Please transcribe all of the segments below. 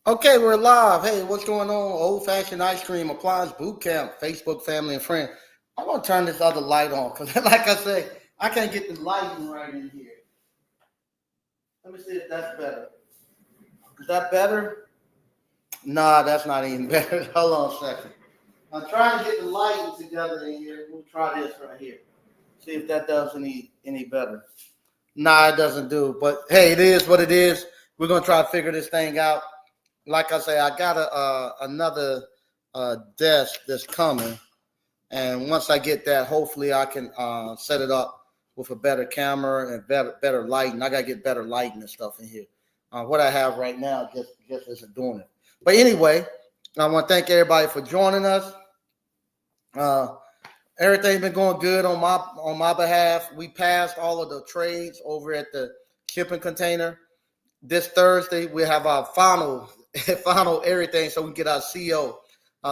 Okay, we're live. Hey, what's going on? Old fashioned ice cream appliance boot camp, Facebook family and friend. I'm gonna turn this other light on because, like I say, I can't get the lighting right in here. Let me see if that's better. Is that better? Nah, that's not even better. Hold on a second. I'm trying to get the lighting together in here. We'll try this right here. See if that does any better. Nah, it doesn't do. But hey, it is what it is. We're gonna try to figure this thing out. Like I say, I got another desk that's coming, and once I get that, hopefully I can set it up with a better camera and better lighting. I gotta get better lighting and stuff in here. What I have right now just isn't doing it. But anyway, I want to thank everybody for joining us. Uh, Everything's been going good on my behalf. We passed all of the trades over at the shipping container. This Thursday we have our final final everything, so we can get our CO.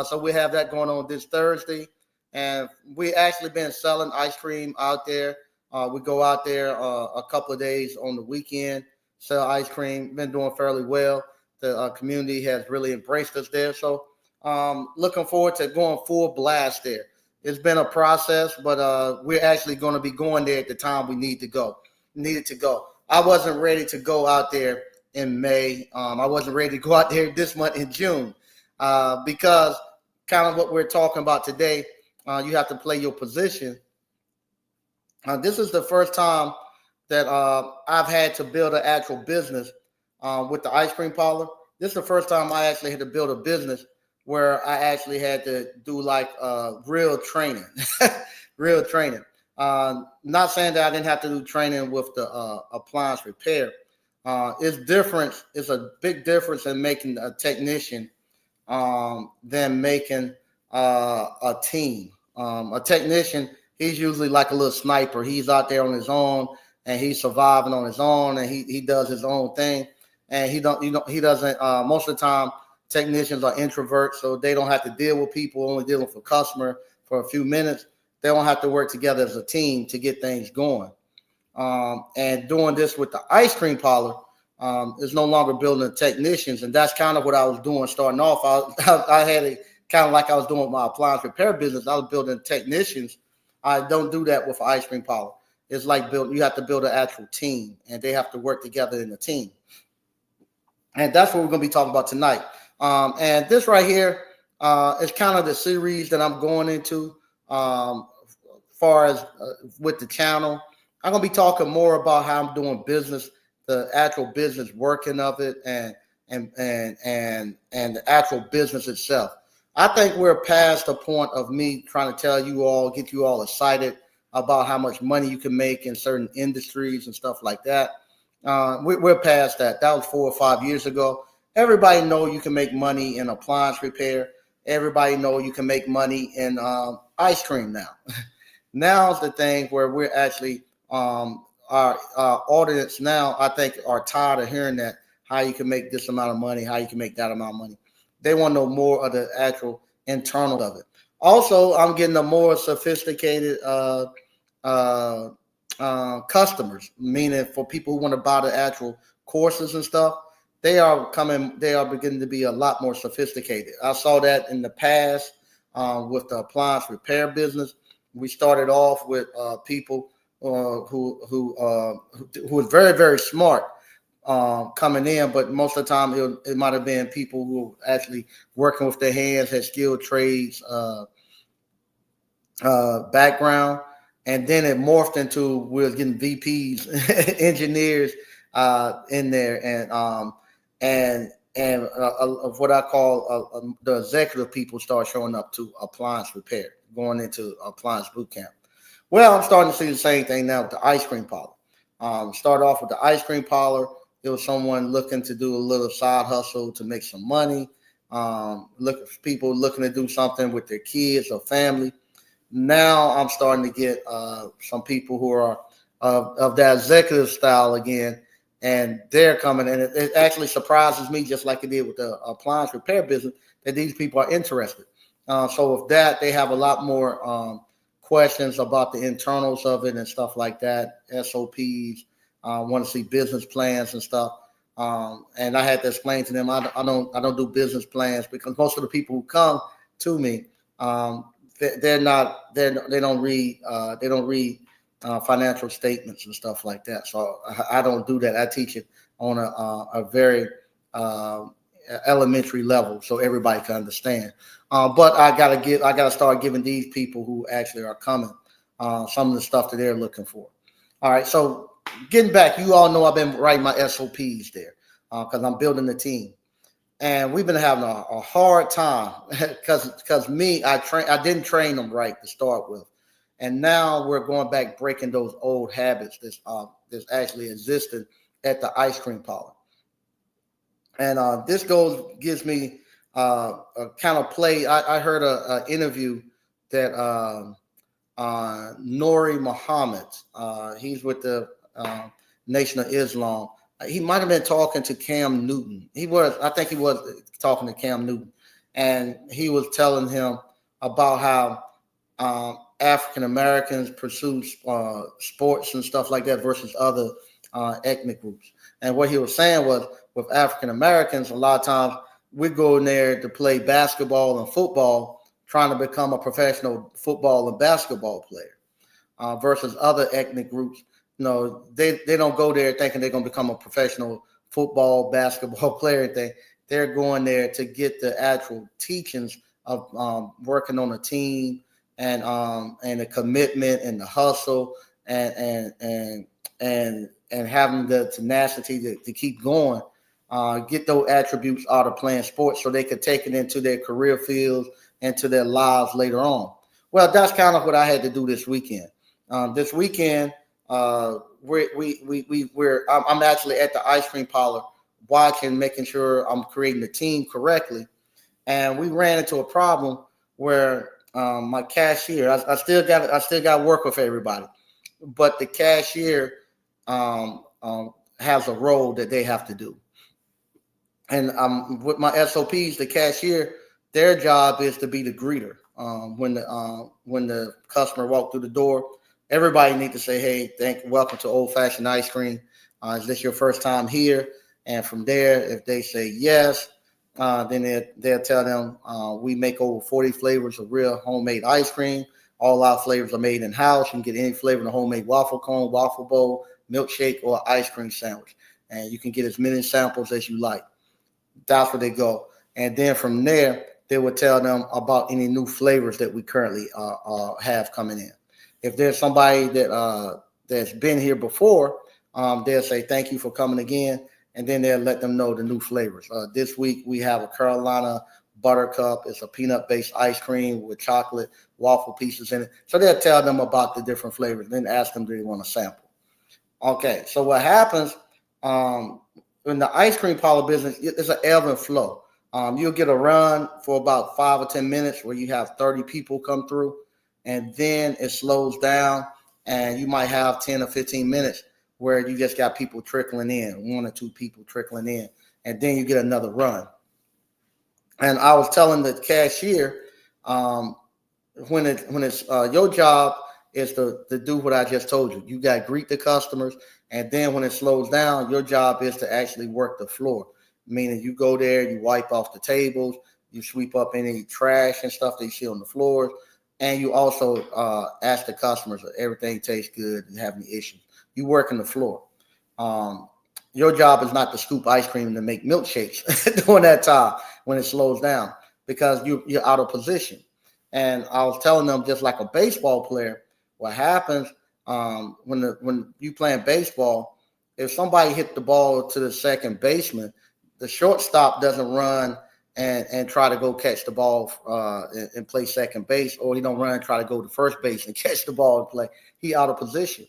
So we have that going on this Thursday, and we actually been selling ice cream out there. We go out there a couple of days on the weekend, sell ice cream. Been doing fairly well. The community has really embraced us there. So looking forward to going full blast there. It's been a process, but we're actually going to be going there at the time we needed to go. I wasn't ready to go out there in May. I wasn't ready to go out there this month in June because kind of what we're talking about today, you have to play your position. This is the first time that I've had to build an actual business with the ice cream parlor. This is the first time I actually had to build a business where I actually had to do like real training, real training. Not saying that I didn't have to do training with the appliance repair. It's different. It's a big difference in making a technician than making a team. A technician, he's usually like a little sniper. He's out there on his own and he's surviving on his own and he does his own thing. And he doesn't most of the time technicians are introverts, so they don't have to deal with people, only dealing with a customer for a few minutes. They don't have to work together as a team to get things going. And doing this with the ice cream parlor is no longer building the technicians, and that's kind of what I was doing starting off. I had a kind of like I was doing with my appliance repair business. I was building technicians. I don't do that with an ice cream parlor. It's like you have to build an actual team, and they have to work together in a team. And that's what we're going to be talking about tonight. And this right here is kind of the series that I'm going into far as with the channel. I'm going to be talking more about how I'm doing business, the actual business working of it, and the actual business itself. I think we're past the point of me trying to tell you all, get you all excited about how much money you can make in certain industries and stuff like that. We're past that. That was 4 or 5 years ago. Everybody know you can make money in appliance repair. Everybody know you can make money in ice cream now. Now's the thing where we're actually our audience now, I think, are tired of hearing that how you can make this amount of money, how you can make that amount of money. They want to know more of the actual internal of it. Also, I'm getting a more sophisticated customers, meaning for people who want to buy the actual courses and stuff. They are beginning to be a lot more sophisticated. I saw that in the past with the appliance repair business. We started off with people who was very, very smart coming in, but most of the time it might have been people who were actually working with their hands, had skilled trades background, and then it morphed into we was getting VPs, engineers in there, and of what I call the executive people start showing up to appliance repair, going into appliance boot camp. Well, I'm starting to see the same thing now with the ice cream parlor. Start off with the ice cream parlor. It was someone looking to do a little side hustle to make some money. People looking to do something with their kids or family. Now I'm starting to get some people who are of that executive style again, and they're coming. And it actually surprises me, just like it did with the appliance repair business, that these people are interested. So with that, they have a lot more questions about the internals of it and stuff like that, SOPs, want to see business plans and stuff. And I had to explain to them I don't do business plans because most of the people who come to me, they don't read financial statements and stuff like that. So I don't do that. I teach it on a very uh, elementary level so everybody can understand. But I gotta start giving these people who actually are coming some of the stuff that they're looking for. All right, so getting back, you all know I've been writing my SOPs there because I'm building the team, and we've been having a hard time because me I didn't train them right to start with, and now we're going back breaking those old habits that's actually existed at the ice cream parlor. And this gives me a kind of play. I heard a interview that Nori Muhammad, he's with the Nation of Islam. He might have been talking to Cam Newton. I think he was talking to Cam Newton, and he was telling him about how African Americans pursue sports and stuff like that versus other ethnic groups. And what he was saying was, with African Americans, a lot of times we go in there to play basketball and football, trying to become a professional football and basketball player, versus other ethnic groups. They don't go there thinking they're going to become a professional football, basketball player. They're going there to get the actual teachings of working on a team and the commitment and the hustle and having the tenacity to keep going. Get those attributes out of playing sports so they could take it into their career fields, into their lives later on. Well, that's kind of what I had to do this weekend. This weekend, I'm actually at the ice cream parlor watching, making sure I'm creating the team correctly. And we ran into a problem where my cashier, I still got to work with everybody, but the cashier has a role that they have to do. And with my SOPs, the cashier, their job is to be the greeter. When the customer walk through the door, everybody need to say, "Hey, welcome to Old Fashioned Ice Cream. Is this your first time here?" And from there, if they say yes, then they'll tell them we make over 40 flavors of real homemade ice cream. All our flavors are made in house. You can get any flavor in a homemade waffle cone, waffle bowl, milkshake, or ice cream sandwich, and you can get as many samples as you like. That's where they go. And then from there, they will tell them about any new flavors that we currently have coming in. If there's somebody that's been here before, they'll say thank you for coming again, and then they'll let them know the new flavors. This week we have a Carolina Buttercup. It's a peanut-based ice cream with chocolate waffle pieces in it. So they'll tell them about the different flavors, then ask them do they want to sample. Okay, so what happens in the ice cream parlor business, it's an ebb and flow. You'll get a run for about 5 or 10 minutes where you have 30 people come through, and then it slows down, and you might have 10 or 15 minutes where you just got people trickling in, 1 or 2 people trickling in, and then you get another run. And I was telling the cashier, when it's your job is to do what I just told you. You got to greet the customers, and then when it slows down, your job is to actually work the floor. Meaning you go there, you wipe off the tables, you sweep up any trash and stuff that you see on the floors, and you also ask the customers if everything tastes good and have any issues. You work in the floor. Your job is not to scoop ice cream and to make milkshakes during that time when it slows down because you're out of position. And I was telling them, just like a baseball player, what happens when you playing baseball, if somebody hit the ball to the second baseman, the shortstop doesn't run and try to go catch the ball and play second base, or he don't run and try to go to first base and catch the ball and play. He out of position.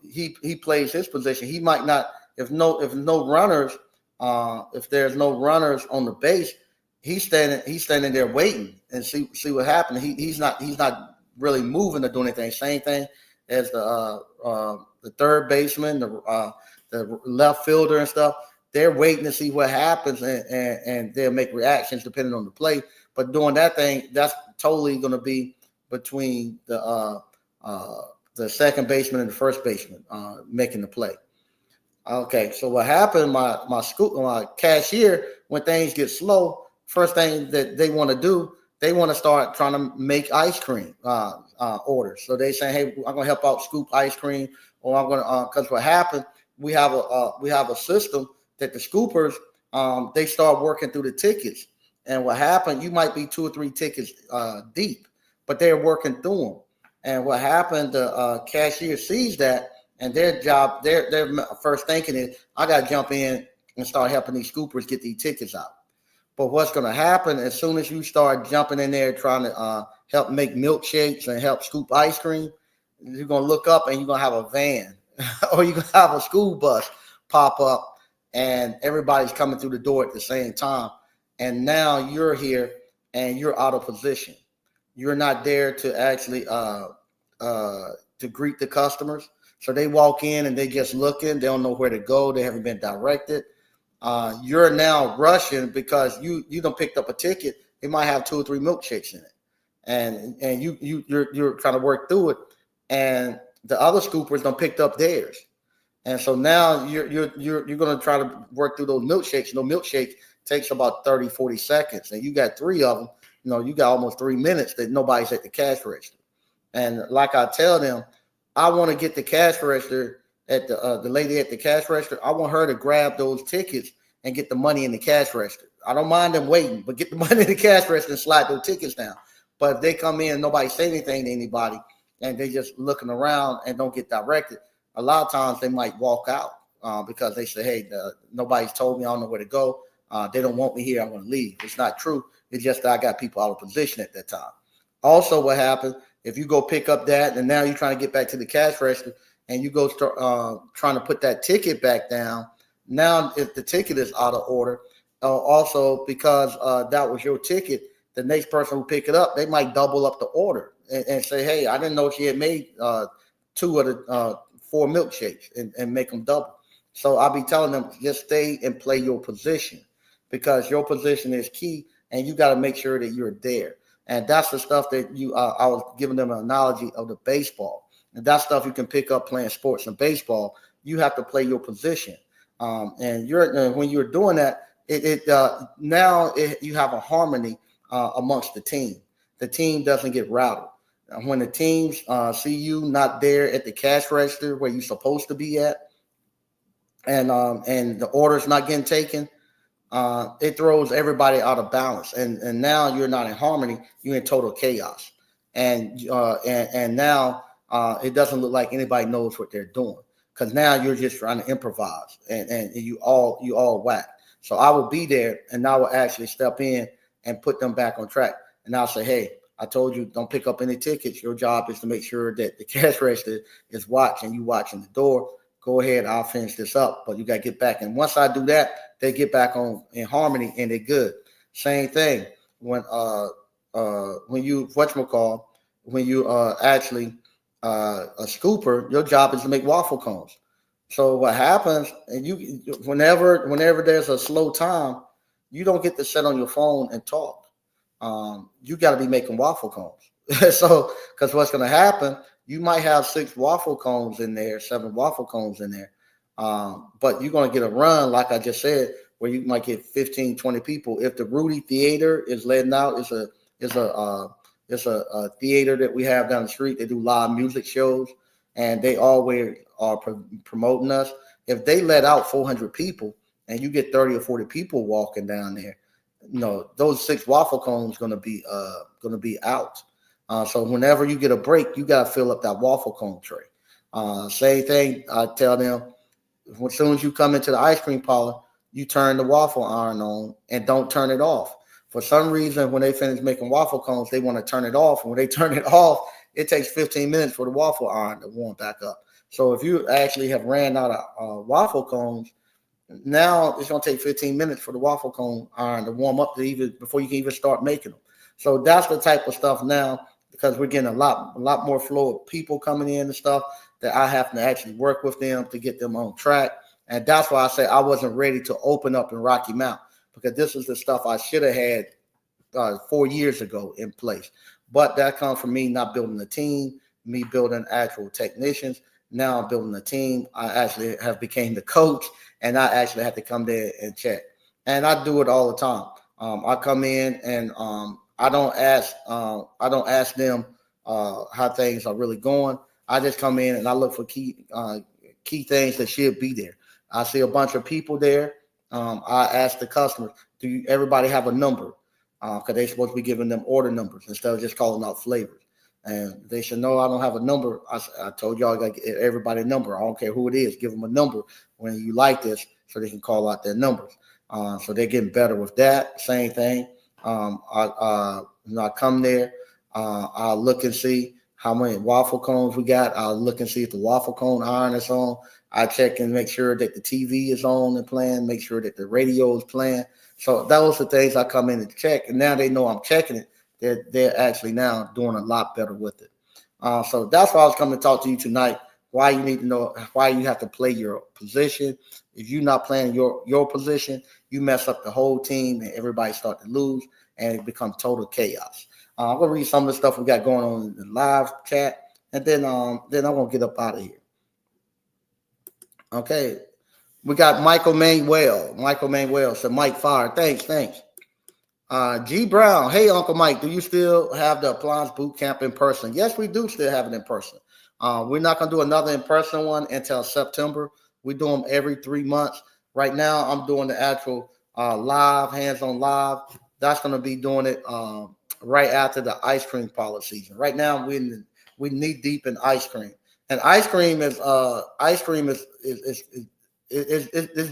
He plays his position. He might not, if there's no runners on the base, he's standing there waiting and see what happens. He's not really moving or doing anything. Same thing as the third baseman, the left fielder and stuff. They're waiting to see what happens and they'll make reactions depending on the play. But doing that thing, that's totally going to be between the second baseman and the first baseman making the play. Okay, so what happened? My cashier, when things get slow, first thing that they want to do, they want to start trying to make ice cream orders. So they say, "Hey, I'm gonna help out scoop ice cream," or I'm gonna because what happened? We have a system that the scoopers they start working through the tickets, and what happened? You might be two or three tickets deep, but they're working through them. And what happened? The cashier sees that and their first thinking is, I got to jump in and start helping these scoopers get these tickets out. But what's going to happen as soon as you start jumping in there trying to help make milkshakes and help scoop ice cream, you're going to look up and you're going to have a van or you're going to have a school bus pop up and everybody's coming through the door at the same time. And now you're here and you're out of position. You're not there to actually to greet the customers. So they walk in and they just looking. They don't know where to go. They haven't been directed. You're now rushing because you don't picked up a ticket. It might have two or three milkshakes in it, and you're trying to work through it, and the other scoopers don't picked up theirs, and so now you're going to try to work through those milkshakes. No milkshakes takes about 30, 40 seconds, and you got three of them. You got almost 3 minutes that nobody's at the cash register. And like I tell them, I want to get the cash register at the lady at the cash register. I want her to grab those tickets and get the money in the cash register. I don't mind them waiting, but get the money in the cash register and slide those tickets down. But if they come in and nobody say anything to anybody and they just looking around and don't get directed, a lot of times they might walk out because they say, hey, nobody's told me, I don't know where to go. They don't want me here. I'm going to leave. It's not true. It's just that I got people out of position at that time. Also, what happens if you go pick up that and now you're trying to get back to the cash register and you go start trying to put that ticket back down. Now, if the ticket is out of order, also because that was your ticket, the next person who pick it up, they might double up the order and say, hey, I didn't know she had made two of the four milkshakes and make them double. So I'll be telling them, just stay and play your position because your position is key and you got to make sure that you're there. And that's the stuff that I was giving them an analogy of the baseball. And that stuff you can pick up playing sports and baseball. You have to play your position. And when you're doing that, you have a harmony amongst the team. The team doesn't get routed. When the teams see you not there at the cash register where you're supposed to be at, and the order's not getting taken, it throws everybody out of balance, and now you're not in harmony. You're in total chaos, and now it doesn't look like anybody knows what they're doing because now you're just trying to improvise, and you all whack. So I will be there, and I will actually step in and put them back on track, and I'll say, hey, I told you don't pick up any tickets. Your job is to make sure that the cash register is watched and you watching the door. Go ahead, I'll finish this up, but you got to get back. And once I do that, they get back on in harmony and they're good. Same thing when you whatchamacall, when you actually a scooper, your job is to make waffle cones. So what happens, and whenever there's a slow time, you don't get to sit on your phone and talk. You got to be making waffle cones. So because what's going to happen, you might have 6 waffle cones in there, 7 waffle cones in there. But you're going to get a run, like I just said, where you might get 15, 20 people. If the Rudy Theater is letting out, it's a theater that we have down the street. They do live music shows, and they always are promoting us. If they let out 400 people and you get 30 or 40 people walking down there, those 6 waffle cones going to be out. So whenever you get a break, you got to fill up that waffle cone tray. Same thing, I tell them, as soon as you come into the ice cream parlor, you turn the waffle iron on and don't turn it off. For some reason, when they finish making waffle cones, they want to turn it off. And when they turn it off, it takes 15 minutes for the waffle iron to warm back up. So if you actually have ran out of waffle cones, now it's going to take 15 minutes for the waffle cone iron to warm up before you can even start making them. So that's the type of stuff now, because we're getting a lot more flow of people coming in and stuff that I have to actually work with them to get them on track. And that's why I say I wasn't ready to open up in Rocky Mount, because this is the stuff I should have had 4 years ago in place. But that comes from me not building a team, me building actual technicians, Now I'm building a team. I actually have became the coach, and I actually have to come there and check. And I do it all the time. I come in and I don't ask them how things are really going. I just come in and I look for key things that should be there. I see a bunch of people there. I ask the customers, everybody have a number? Because they're supposed to be giving them order numbers instead of just calling out flavors. And they said, no, I don't have a number. I told y'all, I got to get everybody a number. I don't care who it is. Give them a number when you like this so they can call out their numbers. So they're getting better with that. Same thing. I come there. I'll look and see how many waffle cones we got. I'll look and see if the waffle cone iron is on. I check and make sure that the TV is on and playing, make sure that the radio is playing. So those are things I come in and check. And now they know I'm checking it. They're actually now doing a lot better with it. So that's why I was coming to talk to you tonight. Why you need to know why you have to play your position. If you're not playing your position, you mess up the whole team and everybody start to lose and it becomes total chaos. I'm gonna read some of the stuff we got going on in the live chat, and then I'm gonna get up out of here. Okay, we got Michael Manuel. Michael Manuel said, Mike Fire. Thanks. G Brown. Hey, Uncle Mike, do you still have the appliance boot camp in person? Yes, we do still have it in person. We're not going to do another in-person one until September. We do them every 3 months. Right now, I'm doing the actual live, hands-on live. That's going to be doing it right after the ice cream parlor season. Right now, we knee deep in ice cream, and ice cream is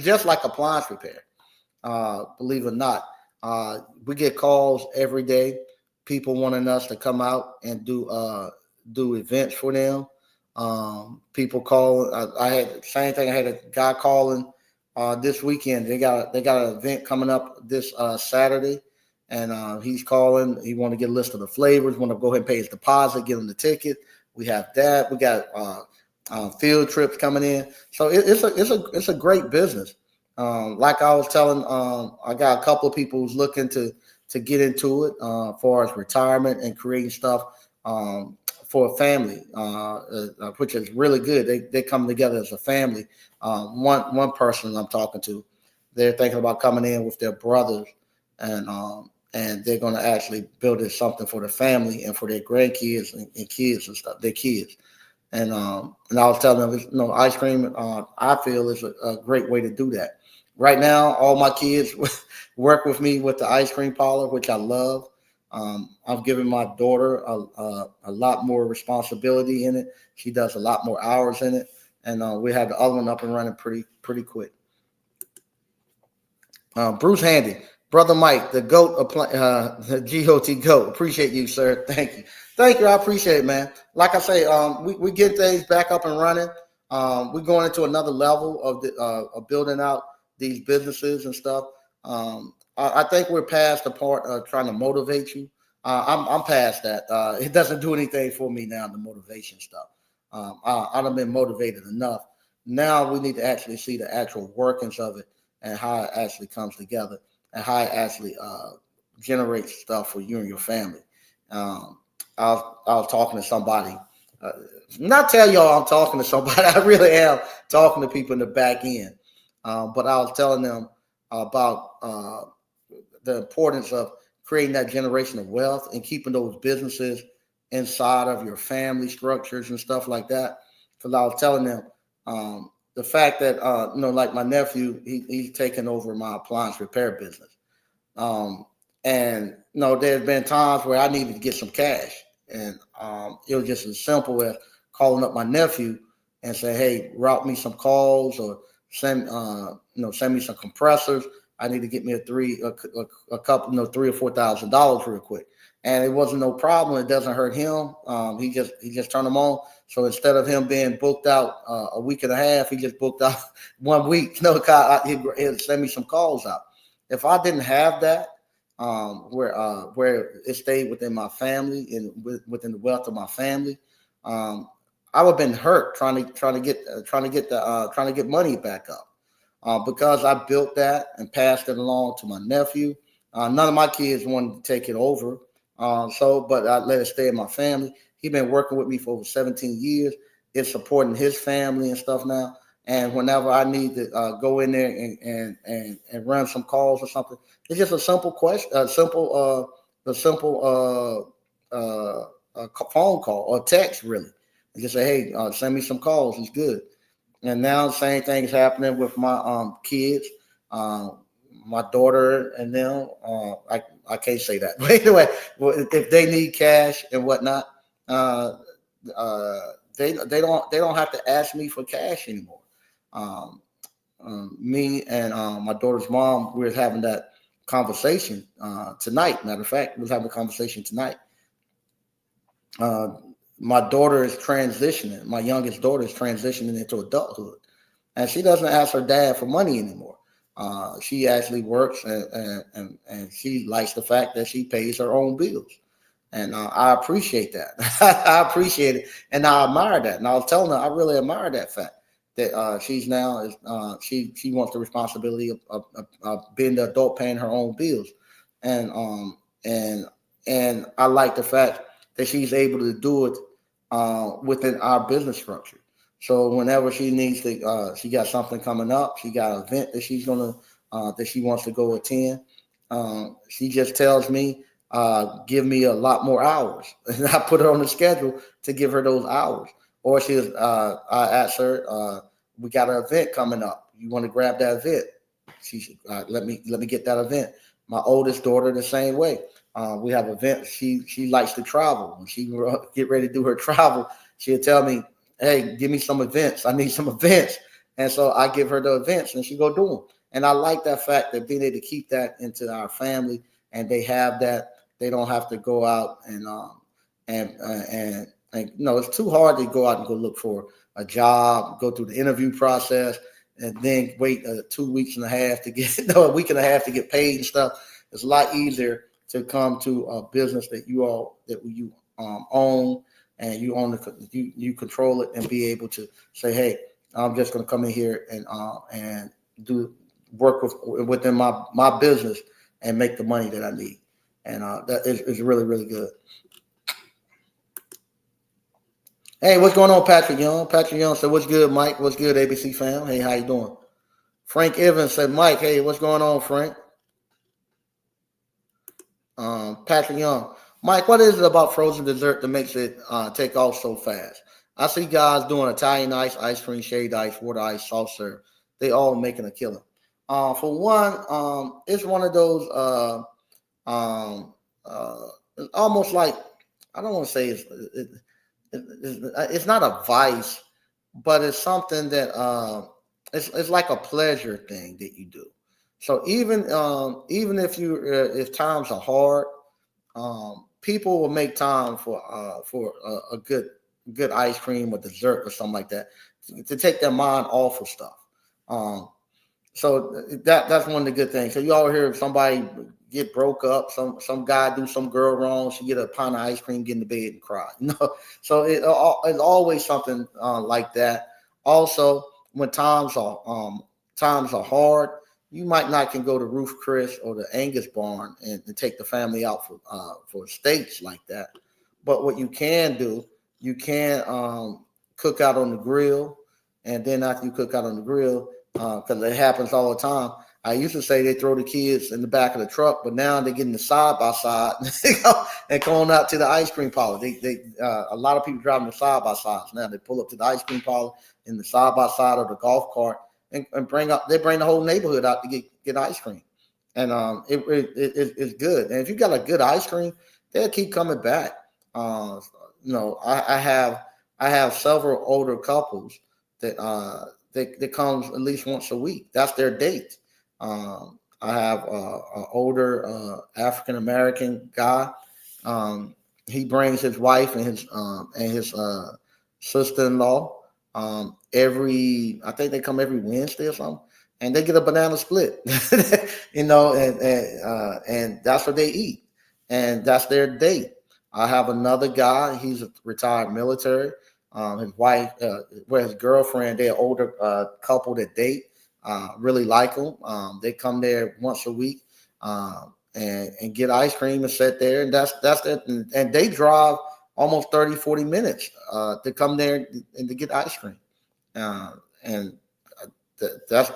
just like appliance repair. Believe it or not, we get calls every day. People wanting us to come out and do events for them. People call. I had the same thing. I had a guy calling this weekend. They got an event coming up this Saturday, and he's calling. He want to get a list of the flavors. Want to go ahead and pay his deposit, give him the ticket. We have that. We got field trips coming in. So it's a great business. Like I was telling, I got a couple of people who's looking to get into it as far as retirement and creating stuff for a family, which is really good. They come together as a family. One person I'm talking to, they're thinking about coming in with their brothers, and they're going to actually build something for the family and for their grandkids and kids and stuff, their kids. And I was telling them, ice cream, I feel is a great way to do that. Right now, all my kids work with me with the ice cream parlor, which I love. I've given my daughter a lot more responsibility in it. She does a lot more hours in it, and we have the other one up and running pretty quick. Bruce Handy, Brother Mike, the GOAT, the GOT GOAT. Appreciate you, sir. Thank you. I appreciate it, man. Like I say, we get things back up and running. We're going into another level of building out these businesses and stuff. I think we're past the part of trying to motivate you. I'm past that. It doesn't do anything for me now, the motivation stuff. I've been motivated enough. Now we need to actually see the actual workings of it and how it actually comes together and how it actually generates stuff for you and your family. I was talking to somebody. Not tell y'all I'm talking to somebody. I really am talking to people in the back end. But I was telling them about the importance of creating that generation of wealth and keeping those businesses inside of your family structures and stuff like that. Because I was telling them the fact that, like my nephew, he's taken over my appliance repair business. And, there's been times where I needed to get some cash. And it was just as simple as calling up my nephew and say, hey, route me some calls or send me some compressors. I need to get me a couple, $3,000 or $4,000 real quick. And it wasn't no problem. It doesn't hurt him. He just turned them on. So instead of him being booked out a week and a half, he just booked out 1 week. He'll send me some calls out. If I didn't have that, where it stayed within my family and within the wealth of my family, I would have been hurt trying to get money back up. Because I built that and passed it along to my nephew. None of my kids wanted to take it over. But I let it stay in my family. He's been working with me for over 17 years. is supporting his family and stuff now. And whenever I need to go in there and run some calls or something, it's just a simple question, a simple phone call or text, really. And just say, hey, send me some calls. It's good. And now the same thing is happening with my kids, my daughter and them. I can't say that, but anyway, if they need cash and whatnot, uh, uh, they don't have to ask me for cash anymore. Um, Me and my daughter's mom, we were having that conversation tonight. Matter of fact, we was having a conversation tonight. Uh, my daughter is transitioning. My youngest daughter is transitioning into adulthood, and she doesn't ask her dad for money anymore. She actually works, and she likes the fact that she pays her own bills, and I appreciate that. I appreciate it, and I admire that. And I was telling her I really admire that fact that she's now is she wants the responsibility of being the adult, paying her own bills, and and I like the fact that she's able to do it within our business structure. So whenever she needs to, she got something coming up. She got an event that she's gonna that she wants to go attend. She just tells me, give me a lot more hours, and I put her on the schedule to give her those hours. Or I asked her, we got an event coming up. You want to grab that event? She should let me get that event. My oldest daughter the same way. We have events. She likes to travel. When she get ready to do her travel, she'll tell me, "Hey, give me some events. I need some events." And so I give her the events, and she go do them. And I like that fact that being able to keep that into our family, and they have that. They don't have to go out and it's too hard to go out and go look for a job, go through the interview process, and then wait 2 weeks and a half to get no a week and a half to get paid and stuff. It's a lot easier to come to a business that you own, and you own you control it, and be able to say, hey, I'm just going to come in here and do work within my business and make the money that I need, and that is really really good. Hey, what's going on, Patrick Young? Patrick Young said, "What's good, Mike? What's good, ABC fam? Hey, how you doing?" Frank Evans said, "Mike, hey, what's going on, Frank?" Patrick Young, Mike, what is it about frozen dessert that makes it take off so fast? I see guys doing Italian ice cream, shaved ice, water ice, soft serve. They all making a killing. For one, it's one of those. Um, it's almost like, I don't want to say it's not a vice, but it's something that it's like a pleasure thing that you do. So even if times are hard, people will make time for a good ice cream or dessert or something like that to take their mind off of stuff. Um, so that's one of the good things. So you all hear somebody get broke up, some guy do some girl wrong, she get a pound of ice cream, get in the bed and cry. So it's always something like that. Also, when times are hard, you might not can go to Ruth Chris or the Angus Barn and take the family out for steaks like that. But what you can do, you can cook out on the grill, and then after you cook out on the grill, because it happens all the time. I used to say they throw the kids in the back of the truck, but now they're getting the side by side and going out to the ice cream parlor. A lot of people driving the side by sides now. They pull up to the ice cream parlor in the side by side or the golf cart, and bring the whole neighborhood out to get ice cream, and it's good. And if you got a good ice cream, they'll keep coming back. Uh, I have several older couples that that comes at least once a week. That's their date. I have an older African American guy. He brings his wife and his sister-in-law every. I think they come every Wednesday or something, and they get a banana split. And that's what they eat, and that's their date. I have another guy. He's a retired military. His wife, his girlfriend, they're older couple that date. Really like them. They come there once a week and get ice cream and sit there, and that's it. And they drive almost 30, 40 minutes to come there and to get ice cream. And that's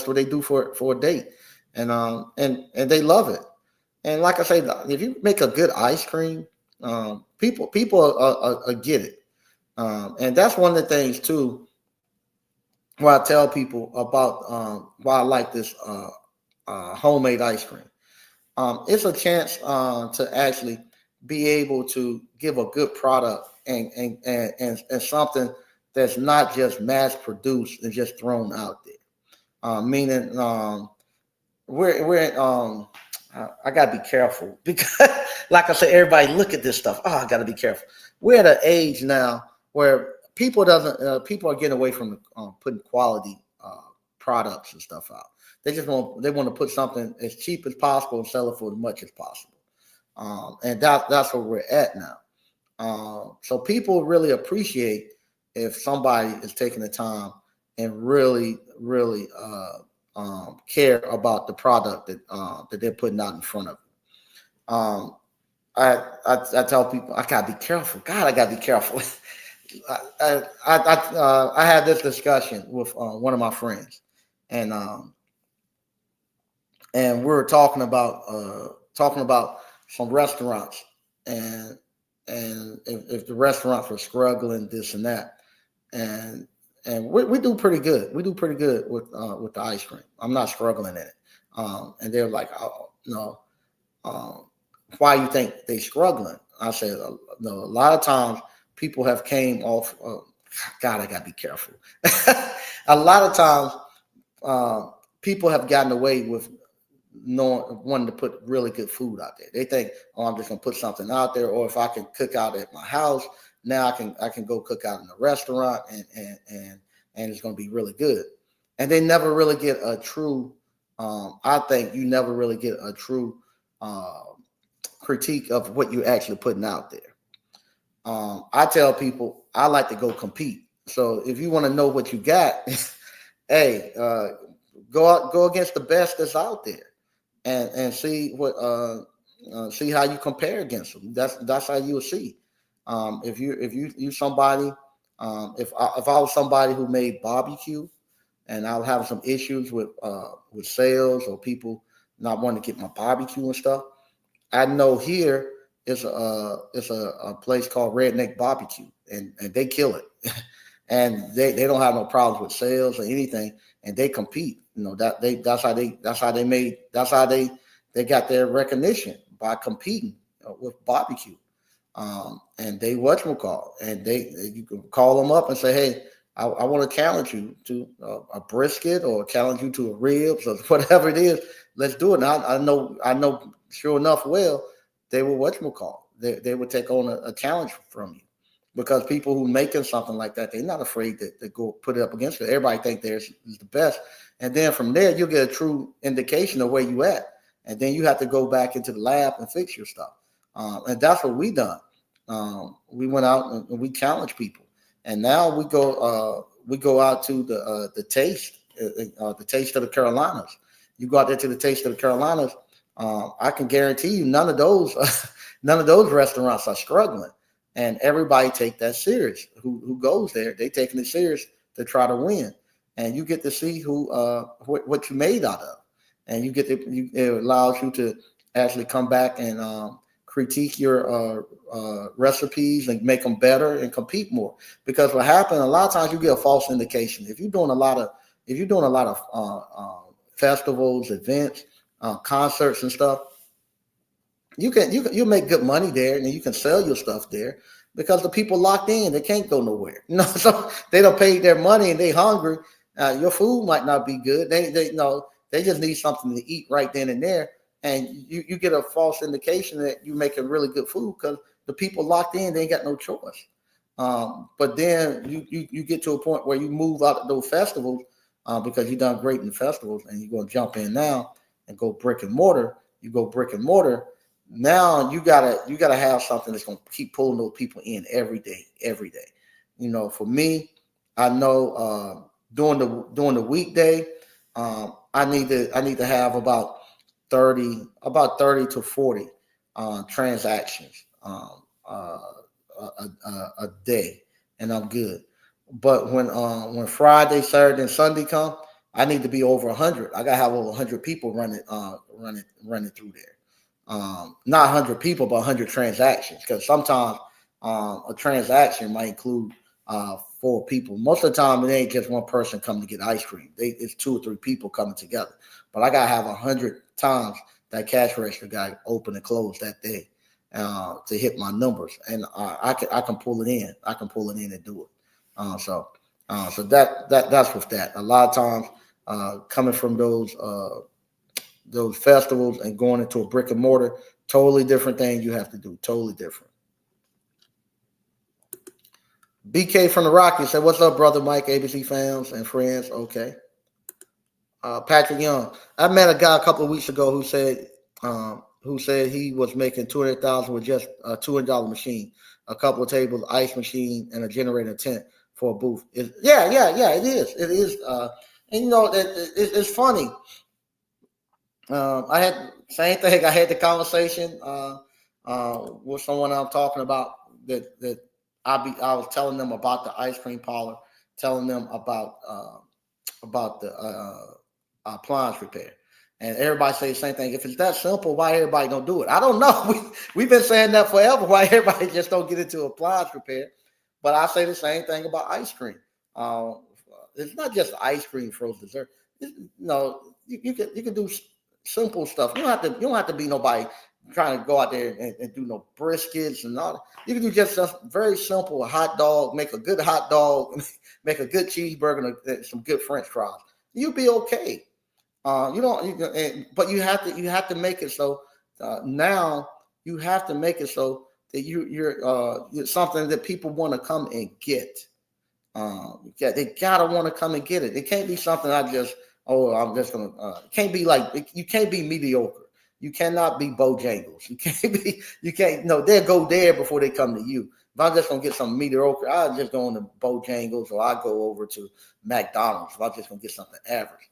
what they do for a date, and they love it. And like I say, if you make a good ice cream, people get it. And that's one of the things too. Why I tell people about why I like this homemade ice cream. It's a chance to actually be able to give a good product and something that's not just mass produced and just thrown out there. Meaning, we're I gotta be careful because, like I said, everybody look at this stuff. Oh, I gotta be careful. We're at an age now where people are getting away from putting quality products and stuff out. They want to put something as cheap as possible and sell it for as much as possible. And that's where we're at now. So people really appreciate if somebody is taking the time and really care about the product that they're putting out in front of them. I tell people I gotta be careful. God, I gotta be careful. I had this discussion with one of my friends, and we were talking about some restaurants, and if the restaurants were struggling, this and that, and we do pretty good. We do pretty good with the ice cream. I'm not struggling in it. And they're like, oh no, why you think they struggling? I said, no, a lot of times people have came off. God, I gotta be careful. A lot of times, people have gotten away with wanting to put really good food out there. They think, oh, I'm just gonna put something out there, or if I can cook out at my house, now I can go cook out in a restaurant, and it's gonna be really good. And they never really get a true. I think you never really get a true critique of what you're actually putting out there. I tell people I like to go compete. So if you want to know what you got, hey, go against the best that's out there, and see see how you compare against them. That's how you'll see. If you somebody, if I was somebody who made barbecue, and I was having some issues with sales or people not wanting to get my barbecue and stuff, I know here is a place called Redneck Barbecue, and they kill it, and they don't have no problems with sales or anything, and they compete. You know that's how they got their recognition by competing with barbecue. And they whatchamacall, and you can call them up and say, hey, I want to challenge you to a brisket or challenge you to a ribs or whatever it is. Let's do it. Now I know sure enough well they will whatchamacall. They would take on a challenge from you, because people who making something like that, they're not afraid to go put it up against it. Everybody think theirs is the best. And then from there you'll get a true indication of where you at. And then you have to go back into the lab and fix your stuff. And that's what we done. We went out and we challenged people. And now we go out to the taste, the Taste of the Carolinas. You go out there to the Taste of the Carolinas. I can guarantee you none of those restaurants are struggling, and everybody take that serious. Who goes there? They taking it serious to try to win, and you get to see what you made out of, and it allows you to actually come back and critique your recipes and make them better and compete more. Because what happened, a lot of times you get a false indication. If you're doing a lot of festivals, events, concerts and stuff, you'll make good money there, and you can sell your stuff there because the people locked in, they can't go nowhere. So they don't pay their money and they hungry. Your food might not be good. They just need something to eat right then and there. And you get a false indication that you're making really good food because the people locked in, they ain't got no choice. But then you get to a point where you move out of those festivals because you've done great in festivals, and you're going to jump in now and go brick and mortar. You go brick and mortar. Now you gotta have something that's going to keep pulling those people in every day. For me, I know during the weekday, I need to have about 30 to 40 transactions a day, and I'm good. But when Friday, Saturday, and Sunday come, I need to be over 100. I gotta have over 100 people running through there. Not 100 people, but 100 transactions. Because sometimes a transaction might include 4 people. Most of the time, it ain't just one person coming to get ice cream. It's 2 or 3 people coming together. But I gotta have 100 times that cash register got open and closed that day to hit my numbers, and I can pull it in. I can pull it in and do it. So that's with that. A lot of times, coming from those festivals and going into a brick and mortar, totally different thing you have to do. Totally different. BK from the Rockies said, "What's up, brother Mike, ABC fans and friends?" Okay. Patrick Young. I met a guy a couple of weeks ago who said he was making $200,000 with just a $200 machine, a couple of tables, ice machine, and a generator tent for a booth. Yeah. It is. It is. And it's funny. I had same thing. I had the conversation with someone I'm talking about that I was telling them about the ice cream parlor, telling them about the appliance repair. And everybody say the same thing. If it's that simple, why everybody don't do it? I don't know. We've been saying that forever. Why everybody just don't get into appliance repair? But I say the same thing about ice cream. It's not just ice cream, frozen dessert. You can do simple stuff. You don't have to be nobody trying to go out there and do no briskets and all that. You can do just something very simple, a hot dog, make a good hot dog, make a good cheeseburger, and some good French fries. You'll be okay. But you have to make it so now you have to make it so that you're something that people want to come and get. They gotta want to come and get it. It can't be something I'm just gonna. It can't be like you can't be mediocre. You cannot be Bojangles. You can't. No, they'll go there before they come to you. If I'm just gonna get some mediocre, I'll just go on to Bojangles or I go over to McDonald's. If I'm just gonna get something average.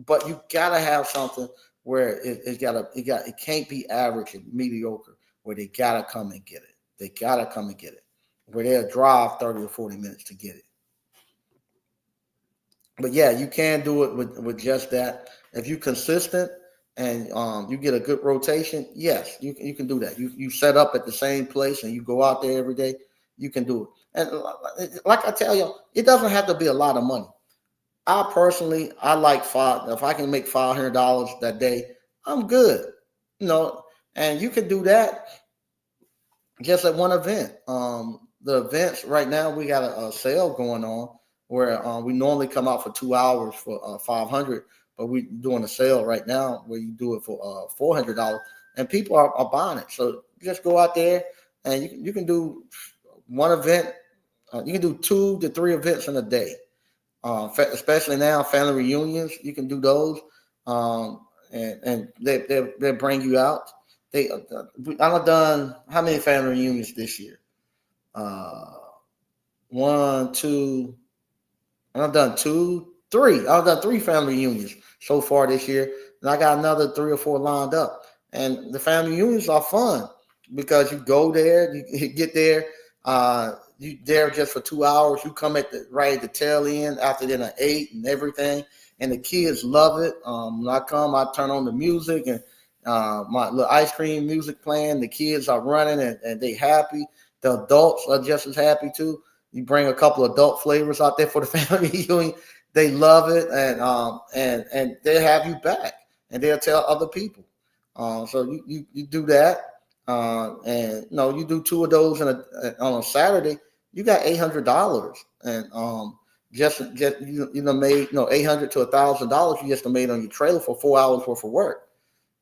But you gotta have something where it can't be average and mediocre, where they gotta come and get it. They gotta come and get it. Where they'll drive 30 or 40 minutes to get it. But yeah, you can do it with just that. If you're consistent and you get a good rotation, yes, you can do that. You set up at the same place and you go out there every day, you can do it. And like I tell you, it doesn't have to be a lot of money. I personally, I like if I can make $500 that day, I'm good. And you can do that just at one event. The events right now, we got a sale going on where we normally come out for 2 hours for $500, but we're doing a sale right now where you do it for $400, and people are buying it. So just go out there and you can do one event. You can do 2 to 3 events in a day. Especially now, family reunions, you can do those, and they bring you out. I've done how many family reunions this year? 1, 2. I've done 2, 3. I've done 3 family reunions so far this year, and I got another 3 or 4 lined up. And the family reunions are fun because you go there, you get there. You there just for 2 hours. You come right at the tail end after dinner 8 and everything, and the kids love it. When I come, I turn on the music and my little ice cream music playing. The kids are running and they happy. The adults are just as happy too. You bring a couple of adult flavors out there for the family reunion. They love it, and they'll have you back, and they'll tell other people. So you do that, and you do 2 of those on a Saturday. You got $800, and just made $800 to $1,000. You just made on your trailer for 4 hours worth of work,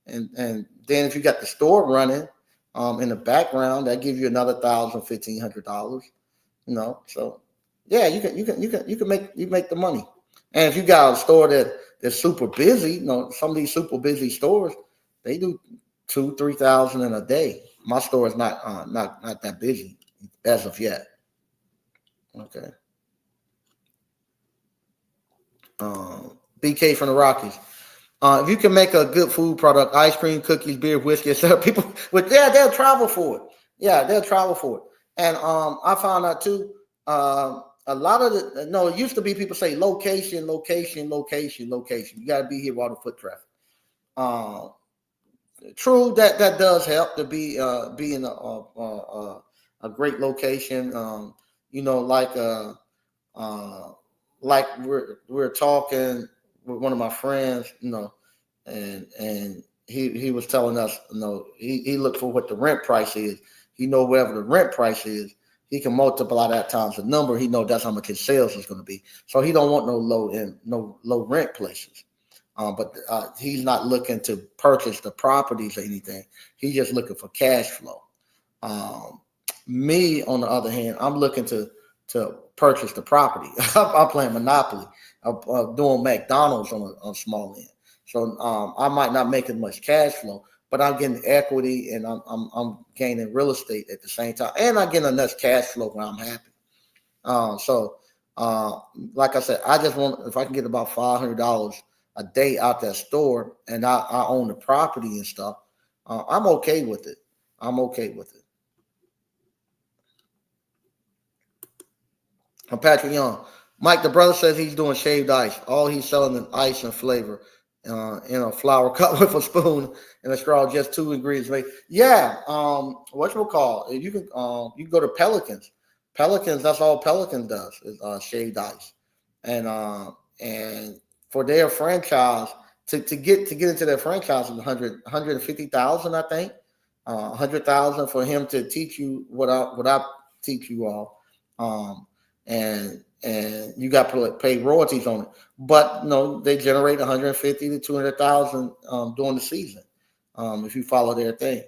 and then if you got the store running in the background, that gives you another $1,000, $1,500. So yeah, you can make the money. And if you got a store that's super busy, some of these super busy stores, they do 2,000-3,000 in a day. My store is not that busy as of yet. Okay. BK from the Rockies. If you can make a good food product, ice cream, cookies, beer, whiskey, etc., people they'll travel for it. Yeah, they'll travel for it. And I found out too. A lot of the no, it used to be people say location, location, location, location. You got to be here while the foot traffic. Um, True that that does help to be in a great location. You know, uh, like we're talking with one of my friends, you know, and he was telling us, you know, he looked for what the rent price is. He know whatever the rent price is, he can multiply that times the number. He know that's how much his sales is going to be. So he don't want no low rent places. But he's not looking to purchase the properties or anything. He's just looking for cash flow. Um, Me, on the other hand, I'm looking to purchase the property. I'm playing Monopoly. I'm doing McDonald's on a small end. So I might not make as much cash flow, but I'm getting equity and I'm gaining real estate at the same time, and I'm getting enough cash flow when I'm happy. So, uh, like I said, I just want if I can get about $500 a day out that store, and I own the property and stuff. I'm okay with it. I'm okay with it. Patrick Young, Mike, the brother says he's doing shaved ice. All he's selling is ice and flavor. In a flour cup with a spoon and a straw, just two ingredients. Yeah, what you call you can go to Pelicans. Pelicans, that's all Pelicans does is shaved ice, and uh, and for their franchise to get into their franchise is 150,000, I think, 100,000 for him to teach you what I teach you all, um, and you got to pay royalties on it. But no, they generate 150 to 200,000 during the season. If you follow their thing,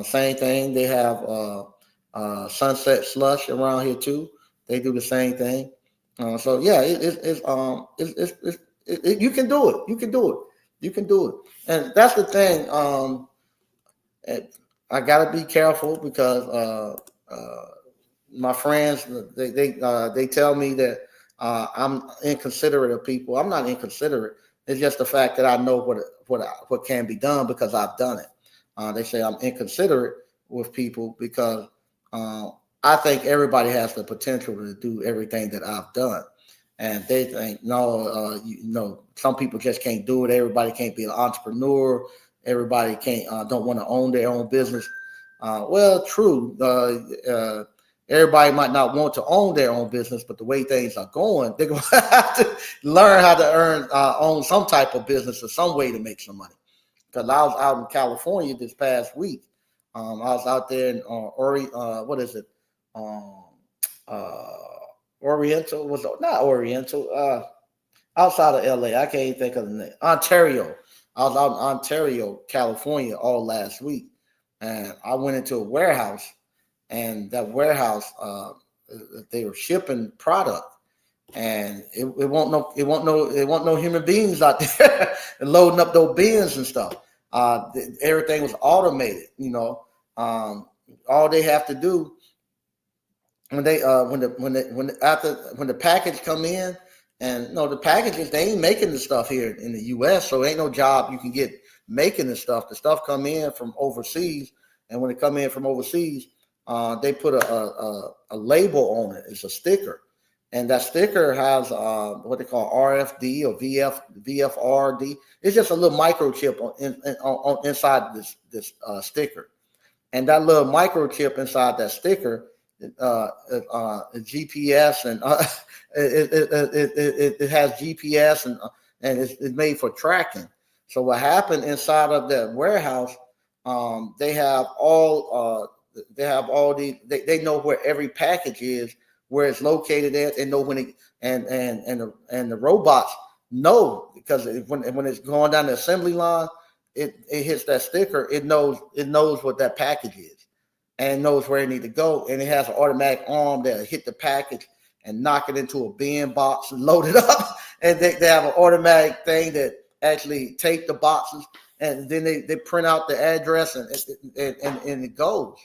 same thing. They have Sunset Slush around here too. They do the same thing. So yeah, you can do it. You can do it. You can do it. And that's the thing. I got to be careful because my friends they tell me that I'm inconsiderate of people. I'm not inconsiderate. It's just the fact that I know what can be done because I've done it. They say I'm inconsiderate with people because uh, I think everybody has the potential to do everything that I've done, and they think no, some people just can't do it. Everybody can't be an entrepreneur. Everybody can't don't want to own their own business. Well, true. Everybody might not want to own their own business, but the way things are going, they're going to have to learn how to own some type of business or some way to make some money. Because I was out in California this past week. I was out there in what is it? Um, uh, Oriental was not Oriental. Outside of LA, I can't even think of the name. Ontario. I was out in Ontario, California, all last week, and I went into a warehouse, and that warehouse they were shipping product, and it won't no human beings out there loading up those bins and stuff. Everything was automated. All they have to do when they when the package come in, and no, the packages they ain't making the stuff here in the U.S., so ain't no job you can get making the stuff. The stuff come in from overseas, and when it come in from overseas, they put a label on it. It's a sticker, and that sticker has what they call RFD or VFRD. It's just a little microchip inside sticker, and that little microchip inside that sticker, GPS, and it has GPS, and it's made for tracking. So what happened inside of that warehouse? They have all they know where every package is, where it's located at. They know when it and the robots know because when it's going down the assembly line, it hits that sticker. It knows what that package is and knows where it need to go, and it has an automatic arm that hit the package and knock it into a bin box and load it up. And they have an automatic thing that actually take the boxes, and then they print out the address, and it goes.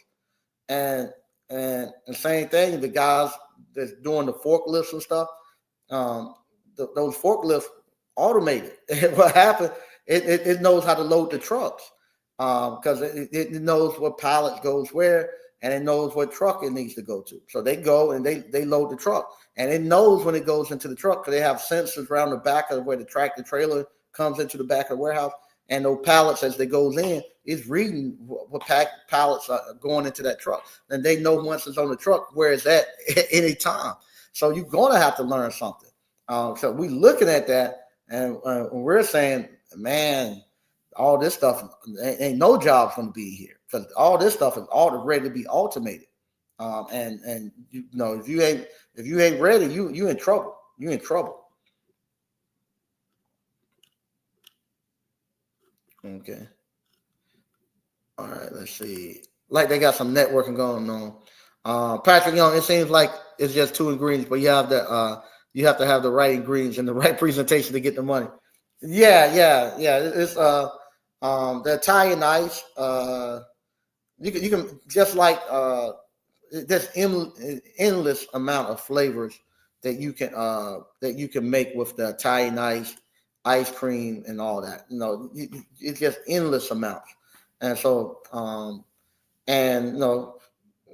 And the same thing, the guys that's doing the forklifts and stuff, um, those forklifts automated. What happened? It knows how to load the trucks because it knows what pallet goes where, and it knows what truck it needs to go to. So they go and they load the truck, and it knows when it goes into the truck because they have sensors around the back of where the tractor trailer comes into the back of the warehouse, and those pallets as they goes in is reading what pallets are going into that truck, and they know once it's on the truck where it's at any time. So you're gonna have to learn something. So we looking at that, and we're saying, man, all this stuff ain't no jobs going to be here because all this stuff is all ready to be automated. And you know, if you ain't ready, you in trouble. You in trouble. Okay. All right. Let's see. Like they got some networking going on. Patrick Young, it seems like it's just two ingredients, but you have to have the right ingredients and the right presentation to get the money. Yeah. It's the Italian ice. You can just like there's endless amount of flavors that you can make with the Italian ice cream, and all that. You know, it's just endless amounts. And so, and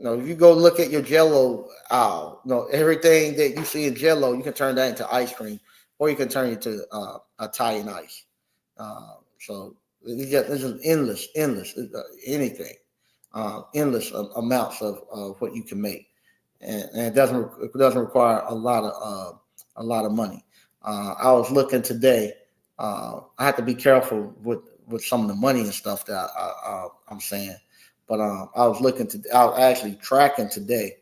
if you go look at your Jello aisle, everything that you see in Jello, you can turn that into ice cream, or you can turn it to Italian ice. So it's just endless anything, endless amounts of what you can make, and it doesn't require a lot of money. I was looking today. I have to be careful with some of the money and stuff that I'm saying. But I was actually tracking today.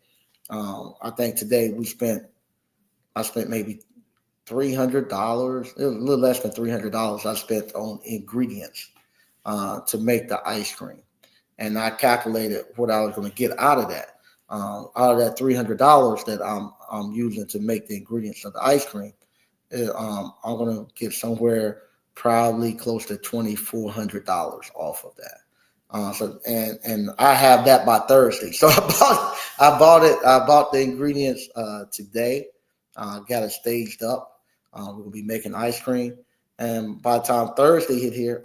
I think today I spent maybe $300. It was a little less than $300 I spent on ingredients to make the ice cream, and I calculated what I was going to get out of that. Out of that $300 that I'm using to make the ingredients of the ice cream, I'm going to get somewhere probably close to $2,400 off of that. So and I have that by Thursday. So I bought the ingredients today. Got it staged up. We'll be making ice cream, and by the time Thursday hit here,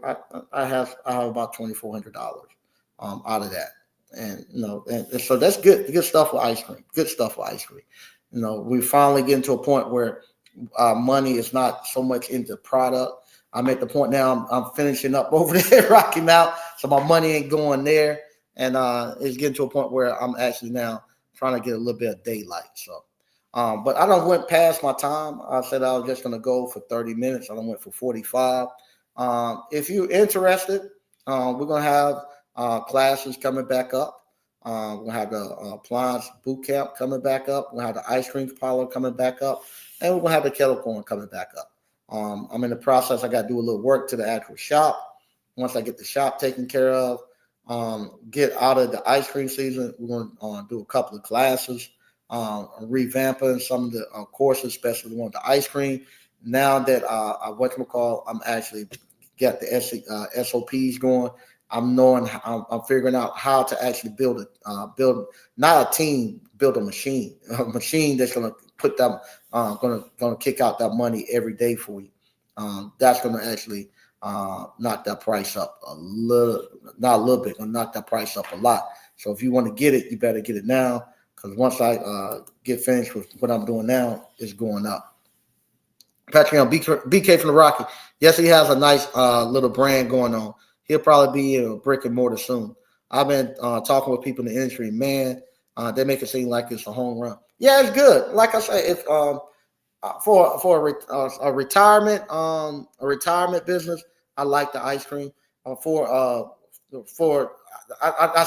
I have about $2,400 out of that. And and so that's good stuff with ice cream. Good stuff with ice cream. We finally getting to a point where money is not so much into product. I'm at the point now I'm finishing up over there at Rocky Mount, so my money ain't going there, and it's getting to a point where I'm actually now trying to get a little bit of daylight. So, but I don't went past my time. I said I was just going to go for 30 minutes. I went for 45. If you're interested, we're going to have classes coming back up. We're going to have the appliance boot camp coming back up. We're going to have the ice cream parlor coming back up, and we're going to have the kettle corn coming back up. I'm in the process. I got to do a little work to the actual shop. Once I get the shop taken care of, get out of the ice cream season, we're going to do a couple of classes, revamping some of the courses, especially the one with the ice cream. Now that I'm actually got the SOPs going. I'm figuring out how to actually build not a team, build a machine that's going to put them, going to kick out that money every day for you. That's going to actually knock that price up a little, not a little bit, going to knock that price up a lot. So if you want to get it, you better get it now, because once I get finished with what I'm doing now, it's going up. Patrick, BK from the Rocky. Yes, he has a nice little brand going on. He'll probably be in a brick and mortar soon. I've been talking with people in the industry. Man, they make it seem like it's a home run. Yeah, it's good. Like I say, if for a retirement business, I like the ice cream. I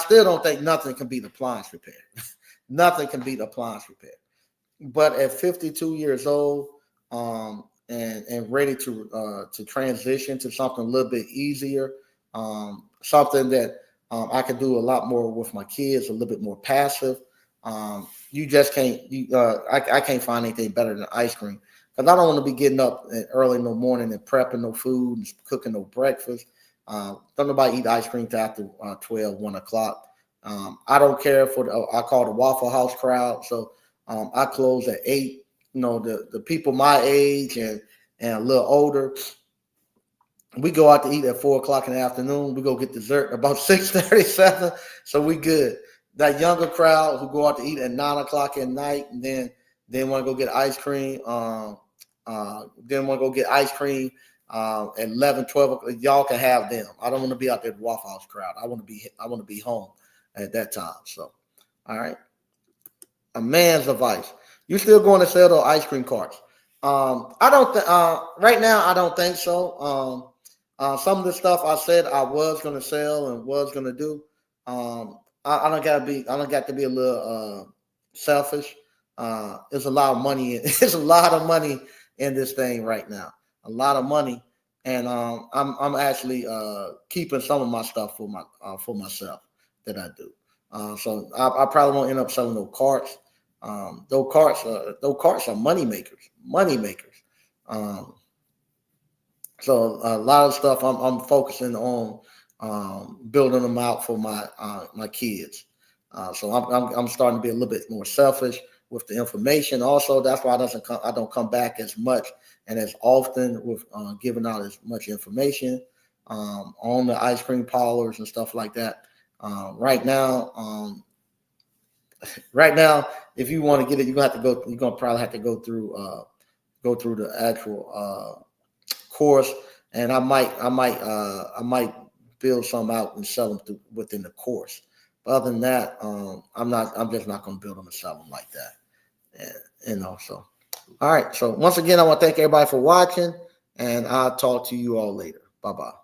still don't think nothing can beat appliance repair. Nothing can beat appliance repair. But at 52 years old, and ready to transition to something a little bit easier, something that I can do a lot more with my kids, a little bit more passive. You just can't. I can't find anything better than ice cream, because I don't want to be getting up early in the morning and prepping no food and cooking no breakfast. Don't nobody eat ice cream till after 12, 1 o'clock. I don't care for I call the Waffle House crowd. So I close at 8. The people my age and a little older, we go out to eat at 4 o'clock in the afternoon. We go get dessert about 6:37. So we good. that younger crowd who go out to eat at 9 o'clock at night, and then want to go get ice cream. Then want to go get ice cream at 11, 12 o'clock. Y'all can have them. I don't want to be out there with the Waffle House crowd. I want to be home at that time. So, all right. A man's advice. You still going to sell those ice cream carts? I don't. Right now, I don't think so. Some of the stuff I said I was going to sell and was going to do. I don't got to be. I don't got to be a little selfish. There's a lot of money. There's a lot of money in this thing right now. A lot of money, and I'm actually keeping some of my stuff for myself that I do. So I probably won't end up selling those carts. Those carts are money makers. Money makers. So a lot of stuff I'm focusing on building them out for my kids. So I'm starting to be a little bit more selfish with the information. Also, that's why I don't come back as much and as often with giving out as much information on the ice cream parlors and stuff like that. Right now, if you want to get it, you're gonna probably have to go through the actual course, and I might build some out and sell them within the course. But other than that, I'm just not going to build them and sell them like that. And so, all right. So once again, I want to thank everybody for watching, and I'll talk to you all later. Bye bye.